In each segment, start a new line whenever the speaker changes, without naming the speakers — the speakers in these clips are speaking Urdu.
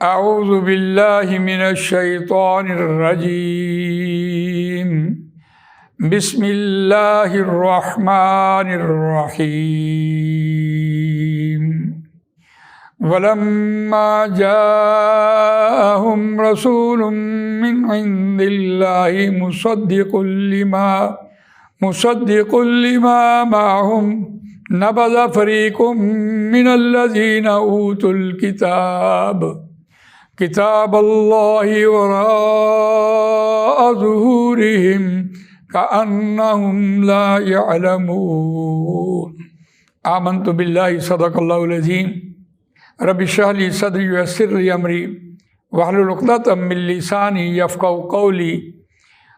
اعوذ باللہ من الشیطان الرجیم بسم اللہ الرحمن الرحیم وَلَمَّا جَاءَهُمْ رَسُولٌ مِّنْ عِندِ اللَّهِ مُصَدِّقٌ لِمَا مَعَهُمْ نَبَذَ فَرِيقٌ مِّنَ الَّذِينَ أُوتُوا الْكِتَابَ كِتَابَ اللَّهِ وَرَاءَ ظُهُورِهِمْ كَأَنَّهُمْ لَا يَعْلَمُونَ آمنت باللہ صدق اللہ العظیم رب اشرح لی صدری ویسر لی امری واحلل عقدۃ من لسانی یفقہوا قولی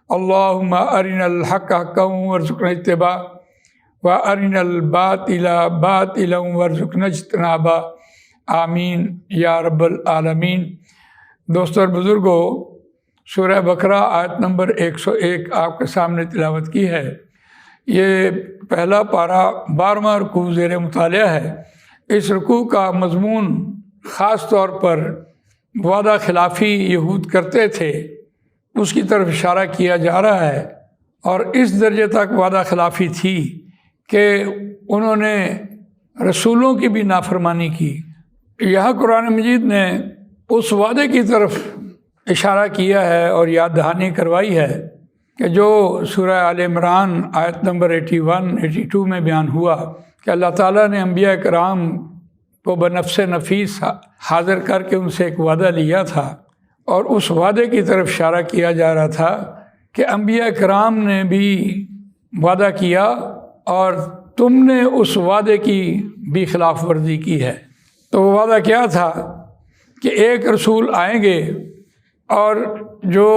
اللہم ارنا الحق حقا وارزقنا اتباعہ وارنا الباطل باطلا وارزقنا اجتنابہ آمین یا رب العالمین۔ دوستو اور بزرگوں، سورہ بقرہ آیت نمبر 101 آپ کے سامنے تلاوت کی ہے۔ یہ پہلا پارہ 12واں رکوع زیر مطالعہ ہے۔ اس رکوع کا مضمون خاص طور پر وعدہ خلافی یہود کرتے تھے، اس کی طرف اشارہ کیا جا رہا ہے، اور اس درجے تک وعدہ خلافی تھی کہ انہوں نے رسولوں کی بھی نافرمانی کی۔ یہاں قرآن مجید نے اس وعدے کی طرف اشارہ کیا ہے اور یاد دہانی کروائی ہے کہ جو سورہ آل عمران آیت نمبر 81-82 میں بیان ہوا کہ اللہ تعالیٰ نے انبیاء کرام کو بنفس نفیس حاضر کر کے ان سے ایک وعدہ لیا تھا، اور اس وعدے کی طرف اشارہ کیا جا رہا تھا کہ انبیاء کرام نے بھی وعدہ کیا اور تم نے اس وعدے کی بھی خلاف ورزی کی ہے۔ تو وہ وعدہ کیا تھا کہ ایک رسول آئیں گے اور جو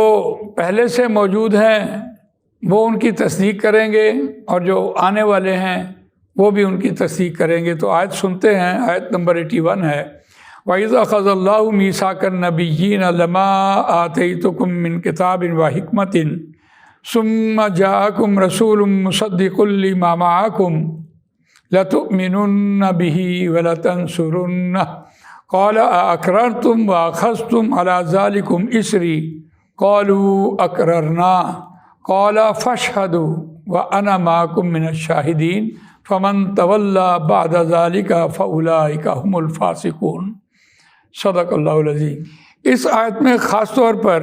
پہلے سے موجود ہیں وہ ان کی تصدیق کریں گے، اور جو آنے والے ہیں وہ بھی ان کی تصدیق کریں گے۔ تو آیت سنتے ہیں، آیت نمبر 81 ہے وَإِذَا أَخَذَ اللَّهُ مِيثَاقَ النَّبِيِّينَ لَمَا آتَيْتُكُم مِّن كِتَابٍ وَحِكْمَةٍ ثُمَّ جَاءَكُمْ رَسُولٌ مُّصَدِّقٌ لِّمَا مَعَكُمْ لَتُؤْمِنُنَّ بِهِ وَلَتَنصُرُنَّهُ قَالَ أَأَقْرَرْتُمْ وَأَخَذْتُمْ عَلَىٰ ذَلِكُمْ إِصْرِي قَالُوا أَقْرَرْنَا قَالَ فَاشْهَدُوا وَأَنَا مَعَكُمْ مِنَ الشَّاهِدِينَ فَمَن تَوَلَّىٰ بَعْدَ ذَلِكَ فَأُولَٰئِكَ هُمُ الْفَاسِقُونَ۔ صدق اللہ العظیم۔ اس آیت میں خاص طور پر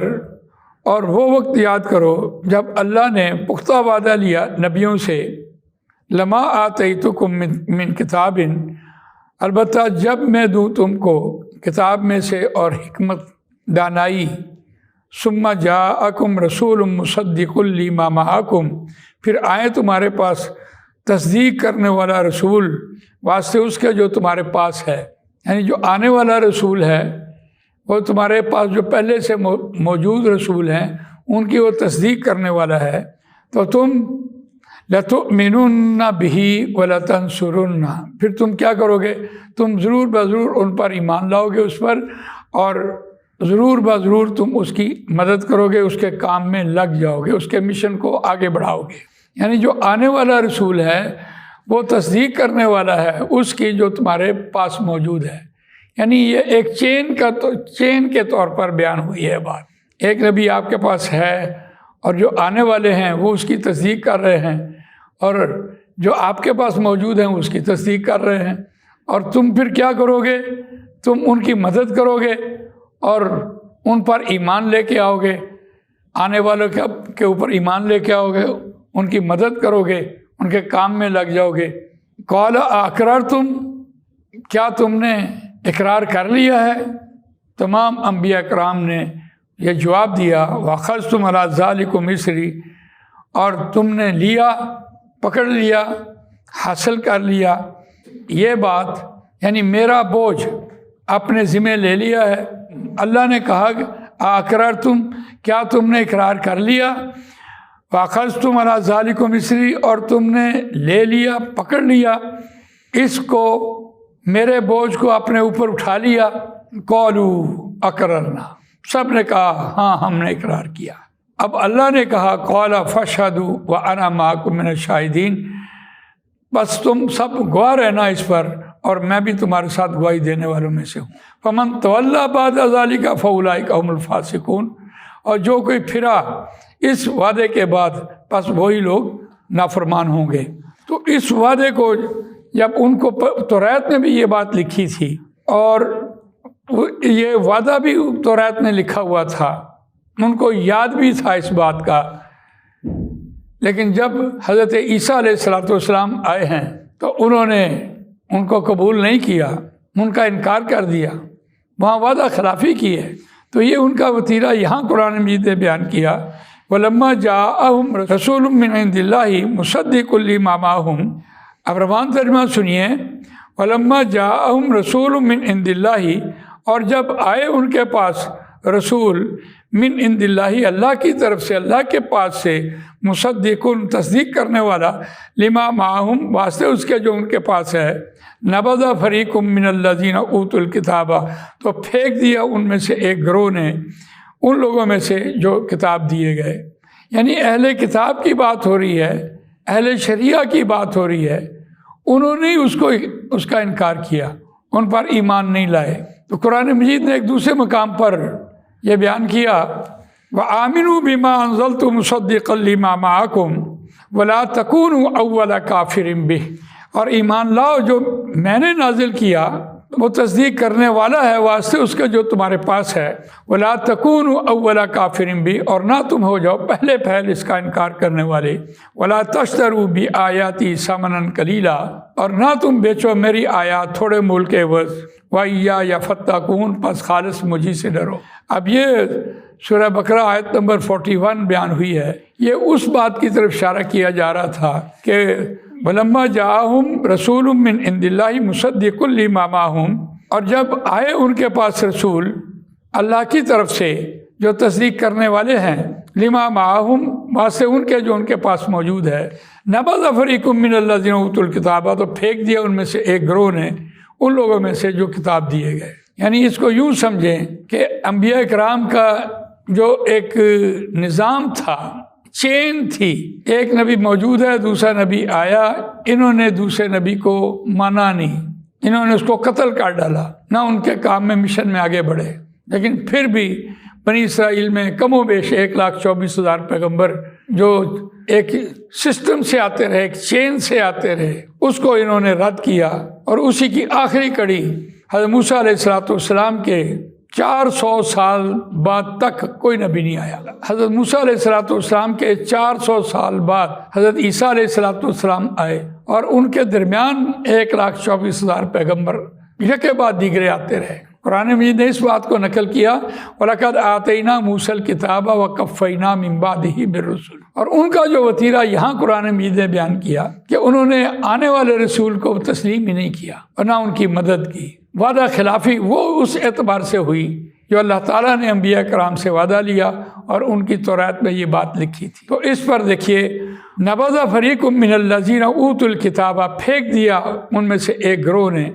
اور وہ وقت یاد کرو جب اللہ نے پختہ وعدہ لیا نبیوں سے، لما آتیتکم من کتاب، البتہ جب میں دوں تم کو کتاب میں سے اور حکمت دانائی، ثم جاءکم رسول مصدق لما معکم، پھر آئے تمہارے پاس تصدیق کرنے والا رسول واسطے اس کے جو تمہارے پاس ہے، یعنی جو آنے والا رسول ہے وہ تمہارے پاس جو پہلے سے موجود رسول ہیں ان کی وہ تصدیق کرنے والا ہے، تو تم لَتُؤْمِنُنَّ بِهِ وَلَتَنصُرُنَّهُ، پھر تم کیا کرو گے؟ تم ضرور بضرور ان پر ایمان لاؤ گے اس پر، اور ضرور بضرور تم اس کی مدد کرو گے، اس کے کام میں لگ جاؤ گے، اس کے مشن کو آگے بڑھاؤ گے۔ یعنی جو آنے والا رسول ہے وہ تصدیق کرنے والا ہے اس کی جو تمہارے پاس موجود ہے۔ یعنی یہ ایک چین کے طور پر بیان ہوئی ہے بات۔ ایک نبی آپ کے پاس ہے اور جو آنے والے ہیں وہ اس کی تصدیق کر رہے ہیں، اور جو آپ کے پاس موجود ہیں اس کی تصدیق کر رہے ہیں، اور تم پھر کیا کرو گے؟ تم ان کی مدد کرو گے اور ان پر ایمان لے کے آؤ گے، آنے والوں کے اوپر ایمان لے کے آؤ گے، ان کی مدد کرو گے، ان کے کام میں لگ جاؤ گے۔ قَالَ أَأَقْرَرْتُمْ، کیا تم نے اقرار کر لیا ہے؟ تمام انبیاء کرام نے یہ جواب دیا، وَأَخَذْتُمْ عَلَىٰ ذَلِكُمْ إِصْرِي، اور تم نے لیا، پکڑ لیا، حاصل کر لیا یہ بات، یعنی میرا بوجھ اپنے ذمہ لے لیا ہے۔ اللہ نے کہا کہ أَأَقْرَرْتُمْ، کیا تم نے اقرار کر لیا؟ وَأَخَذْتُمْ عَلَىٰ ذَلِكُمْ إِصْرِي، اور تم نے لے لیا، پکڑ لیا اس کو، میرے بوجھ کو اپنے اوپر اٹھا لیا۔ قَالُوا أَقْرَرْنَا، سب نے کہا ہاں ہم نے اقرار کیا۔ اب اللہ نے کہا قَالَ فَاشْهَدُوا وَأَنَا مَعَكُمْ مِنَ الشَّاهِدِينَ، بس تم سب گواہ رہنا اس پر، اور میں بھی تمہارے ساتھ گواہی دینے والوں میں سے ہوں۔ فمن تولی بعد ذلک فاولئک هم الفاسقون، اور جو کوئی پھرا اس وعدے کے بعد پس وہی لوگ نافرمان ہوں گے۔ تو اس وعدے کو جب ان کو توریت میں بھی یہ بات لکھی تھی اور یہ وعدہ بھی توریت میں لکھا ہوا تھا، ان کو یاد بھی تھا اس بات کا، لیکن جب حضرت عیسیٰ علیہ السلام آئے ہیں تو انہوں نے ان کو قبول نہیں کیا، ان کا انکار کر دیا، وہاں وعدہ خلافی کی ہے۔ تو یہ ان کا وتیرہ یہاں قرآن مجید نے بیان کیا، وَلَمَّا جَاءَهُمْ رَسُولٌ مِّنْ عِندِ اللَّهِ مُصَدِّقٌ لِّمَا مَعَهُمْ۔ اب روان ترجمہ سنیے، وَلَمَّا جَاءَهُمْ رَسُولٌ مِّنْ عِندِ اللَّهِ، اور جب آئے ان کے پاس رسول من عند اللہ، اللہ کی طرف سے، اللہ کے پاس سے، مصدقن تصدیق کرنے والا، لما معہم واسطے اس کے جو ان کے پاس ہے، نبذ فریق من الذین اوتوا الکتاب، تو پھینک دیا ان میں سے ایک گروہ نے ان لوگوں میں سے جو کتاب دیے گئے۔ یعنی اہل کتاب کی بات ہو رہی ہے، اہل شریعہ کی بات ہو رہی ہے، انہوں نے اس کا انکار کیا، ان پر ایمان نہیں لائے۔ تو قرآن مجید نے ایک دوسرے مقام پر یہ بیان کیا، وَآمِنُوا بِمَا أَنزَلْتُ مُصَدِّقًا لِمَا مَعَكُمْ وَلَا تَكُونُوا أَوَّلَ كَافِرٍ بِهِ، اور ایمان لاؤ جو میں نے نازل کیا وہ تصدیق کرنے والا ہے واسطے اس کے جو تمہارے پاس ہے، وَلَا تَكُونُوا أَوَّلَ كَافِرٍ بِهِ، اور نہ تم ہو جاؤ پہلے پہل اس کا انکار کرنے والے، وَلَا تَشْتَرُوا بِآيَاتِي ثَمَنًا قَلِيلًا، اور نہ تم بیچو میری آیات تھوڑے مول کے عوض، وَإِيَّايَ فَاتَّقُونِ، پس خالص مجھے سے ڈرو۔ اب یہ سورہ بقرہ آیت نمبر 41 بیان ہوئی ہے، یہ اس بات کی طرف اشارہ کیا جا رہا تھا کہ وَلَمَّا جَاءَهُمْ رَسُولٌ مِّنْ عِندِ اللَّهِ مُصَدِّقٌ لِمَا مَعَهُمْ، اور جب آئے ان کے پاس رسول اللہ کی طرف سے جو تصدیق کرنے والے ہیں، لما معہم واسطے ان کے جو ان کے پاس موجود ہے، نبذ فریق من الذین اوتوا الکتاب، تو پھینک دیا ان میں سے ایک گروہ نے ان لوگوں میں سے جو کتاب دیے گئے۔ یعنی اس کو یوں سمجھیں کہ انبیاء کرام کا جو ایک نظام تھا، چین تھی، ایک نبی موجود ہے، دوسرا نبی آیا، انہوں نے دوسرے نبی کو مانا نہیں، انہوں نے اس کو قتل کر ڈالا، نہ ان کے کام میں مشن میں آگے بڑھے۔ لیکن پھر بھی بنی اسرائیل میں کم و بیش 1,24,000 پیغمبر جو ایک سسٹم سے آتے رہے، ایک چین سے آتے رہے، اس کو انہوں نے رد کیا، اور اسی کی آخری کڑی حضرت موسیٰ علیہ السلام کے 400 سال بعد تک کوئی نبی نہیں آیا۔ حضرت موسیٰ علیہ السلام کے 400 سال بعد حضرت عیسیٰ علیہ السلام آئے، اور ان کے درمیان 1,24,000 پیغمبر یکے بعد دیگرے آتے رہے۔ قرآن مجید نے اس بات کو نقل کیا، وَلَقَدْ آتَيْنَا مُوسَى الْكِتَابَ وَقَفَّيْنَا مِن بَعْدِهِ بِالرُّسُلِ، اور ان کا جو وتیرہ یہاں قرآن مجید نے بیان کیا کہ انہوں نے آنے والے رسول کو تسلیم ہی نہیں کیا اور نہ ان کی مدد کی۔ وعدہ خلافی وہ اس اعتبار سے ہوئی جو اللہ تعالیٰ نے انبیاء کرام سے وعدہ لیا اور ان کی توریت میں یہ بات لکھی تھی۔ تو اس پر دیکھیے، نبذ فریق من الذین اوتوا الکتاب، پھینک دیا ان میں سے ایک گروہ نے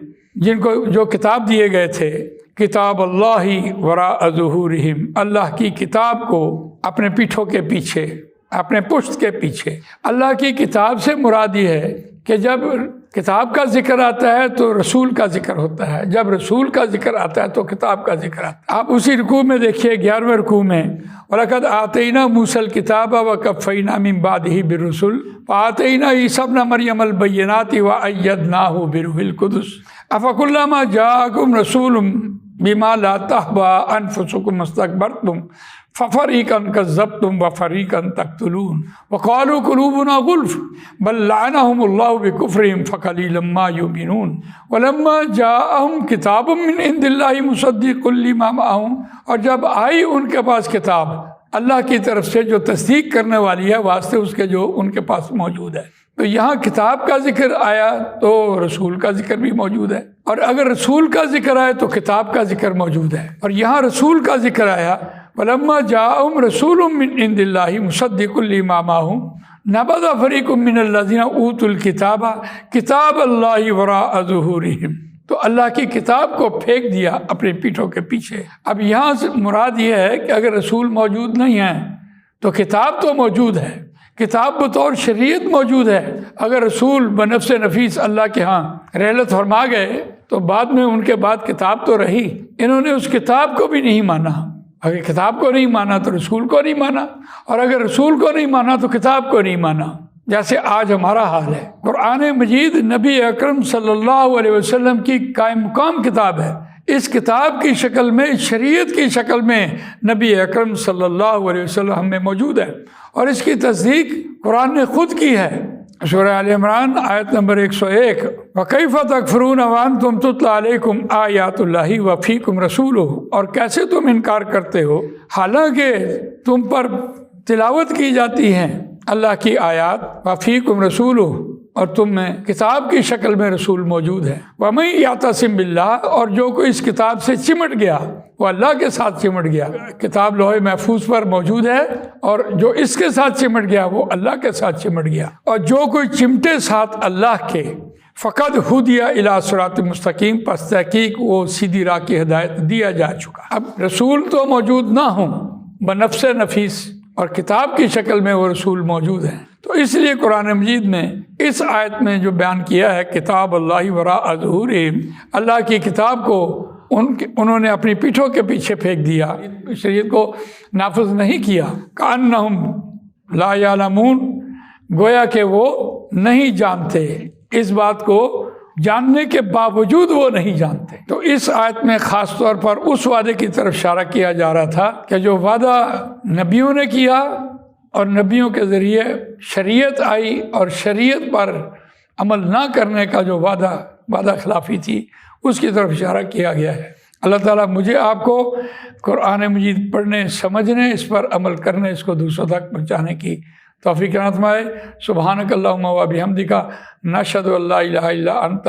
جن کو جو کتاب دیے گئے تھے، کتاب اللہ وراء ظہورہم، اللہ کی کتاب کو اپنے پیٹھوں کے پیچھے، اپنے پشت کے پیچھے۔ اللہ کی کتاب سے مراد یہ ہے کہ جب کتاب کا ذکر آتا ہے تو رسول کا ذکر ہوتا ہے، جب رسول کا ذکر آتا ہے تو کتاب کا ذکر آتا ہے۔ آپ اسی رکوع میں دیکھیے 11ویں رکوع میں، وَلَقَدْ آتَيْنَا مُوسَى الْكِتَابَ وَقَفَّيْنَا مِن بَعْدِهِ بِالرُّسُلِ وَآتَيْنَا عِيسَى ابْنَ مَرْيَمَ الْبَيِّنَاتِ وَأَيَّدْنَاهُ بِرُوحِ الْقُدُسِ أَفَكُلَّمَا جَاءَكُمْ رَسُولٌ بِمَا لَا تَهْوَىٰ أَنفُسُكُمُ اسْتَكْبَرْتُمْ فَفَرِيقًا كَذَّبْتُمْ وَفَرِيقًا تَقْتُلُونَ وَقَالُوا قُلُوبُنَا غُلْفٌ بَل لَّعَنَهُمُ اللَّهُ بِكُفْرِهِمْ فَقَلِيلًا مَّا يُؤْمِنُونَ وَلَمَّا جَاءَهُمْ كِتَابٌ مِّنْ عِندِ اللَّهِ مُصَدِّقٌ لِّمَا مَعَهُمْ، اور جب آئی ان کے پاس کتاب اللہ کی طرف سے جو تصدیق کرنے والی ہے واسطے اس کے جو ان کے پاس موجود ہے، تو یہاں کتاب کا ذکر آیا تو رسول کا ذکر بھی موجود ہے، اور اگر رسول کا ذکر آئے تو کتاب کا ذکر موجود ہے، اور یہاں رسول کا ذکر آیا، وَلَمَّا جَاءَهُمْ رَسُولٌ مِّنْ عِندِ اللَّهِ مُصَدِّقٌ لِّمَا مَعَهُمْ نَبَذَ فَرِيقٌ مِّنَ الَّذِينَ أُوتُوا الْكِتَابَ كِتَابَ اللَّهِ وَرَاءَ ظُهُورِهِمْ، تو اللہ کی کتاب کو پھینک دیا اپنے پیٹھوں کے پیچھے۔ اب یہاں سے مراد یہ ہے کہ اگر رسول موجود نہیں ہے تو کتاب تو موجود ہے، کتاب بطور شریعت موجود ہے. اگر رسول بنفس نفیس اللہ کے ہاں رحلت فرما گئے تو بعد میں ان کے بعد کتاب تو رہی. انہوں نے اس کتاب کو بھی نہیں مانا. اگر کتاب کو نہیں مانا تو رسول کو نہیں مانا، اور اگر رسول کو نہیں مانا تو کتاب کو نہیں مانا، جیسے آج ہمارا حال ہے. قرآن مجید نبی اکرم صلی اللہ علیہ وسلم کی قائم مقام کتاب ہے. اس کتاب کی شکل میں، شریعت کی شکل میں نبی اکرم صلی اللہ علیہ وسلم میں موجود ہے، اور اس کی تصدیق قرآن نے خود کی ہے. سورہ آل عمران آیت نمبر 101، وَكَيْفَ تَكْفُرُونَ وَأَنْتُمْ تُتْلَىٰ عَلَيْكُمْ آیَاتُ اللَّهِ وَفِيكُمْ رَسُولُهُ، اور کیسے تم انکار کرتے ہو حالانکہ تم پر تلاوت کی جاتی ہیں اللہ کی آیات، وَفِيكُمْ رَسُولُهُ، اور تم میں کتاب کی شکل میں رسول موجود ہے. وَمَن يَعْتَصِم بِاللَّهِ، اور جو کوئی اس کتاب سے چمٹ گیا وہ اللہ کے ساتھ چمٹ گیا. کتاب لوح محفوظ پر موجود ہے، اور جو اس کے ساتھ چمٹ گیا وہ اللہ کے ساتھ چمٹ گیا. اور جو کوئی چمٹے ساتھ اللہ کے، فقد ہدی الی صراط مستقیم، پس تحقیق وہ سیدھی راہ کی ہدایت دیا جا چکا. اب رسول تو موجود نہ ہوں بنفس نفیس، اور کتاب کی شکل میں وہ رسول موجود ہیں. تو اس لیے قرآن مجید میں اس آیت میں جو بیان کیا ہے کتاب اللہ وراء ظہورہم، اللہ کی کتاب کو انہوں نے اپنی پیٹھوں کے پیچھے پھینک دیا، شریعت کو نافذ نہیں کیا. کأنہم لا یعلمون، گویا کہ وہ نہیں جانتے، اس بات کو جاننے کے باوجود وہ نہیں جانتے. تو اس آیت میں خاص طور پر اس وعدے کی طرف اشارہ کیا جا رہا تھا کہ جو وعدہ نبیوں نے کیا اور نبیوں کے ذریعے شریعت آئی، اور شریعت پر عمل نہ کرنے کا جو وعدہ خلافی تھی، اس کی طرف اشارہ کیا گیا ہے. اللہ تعالیٰ مجھے آپ کو قرآن مجید پڑھنے، سمجھنے، اس پر عمل کرنے، اس کو دوسروں تک پہنچانے کی توفیق عنایت فرمائے. سبحانک اللہم و بحمدک، نشہد ان لا الہ الا انت،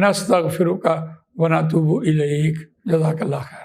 نستغفرک و نتوب الیک. جزاک اللہ خیر.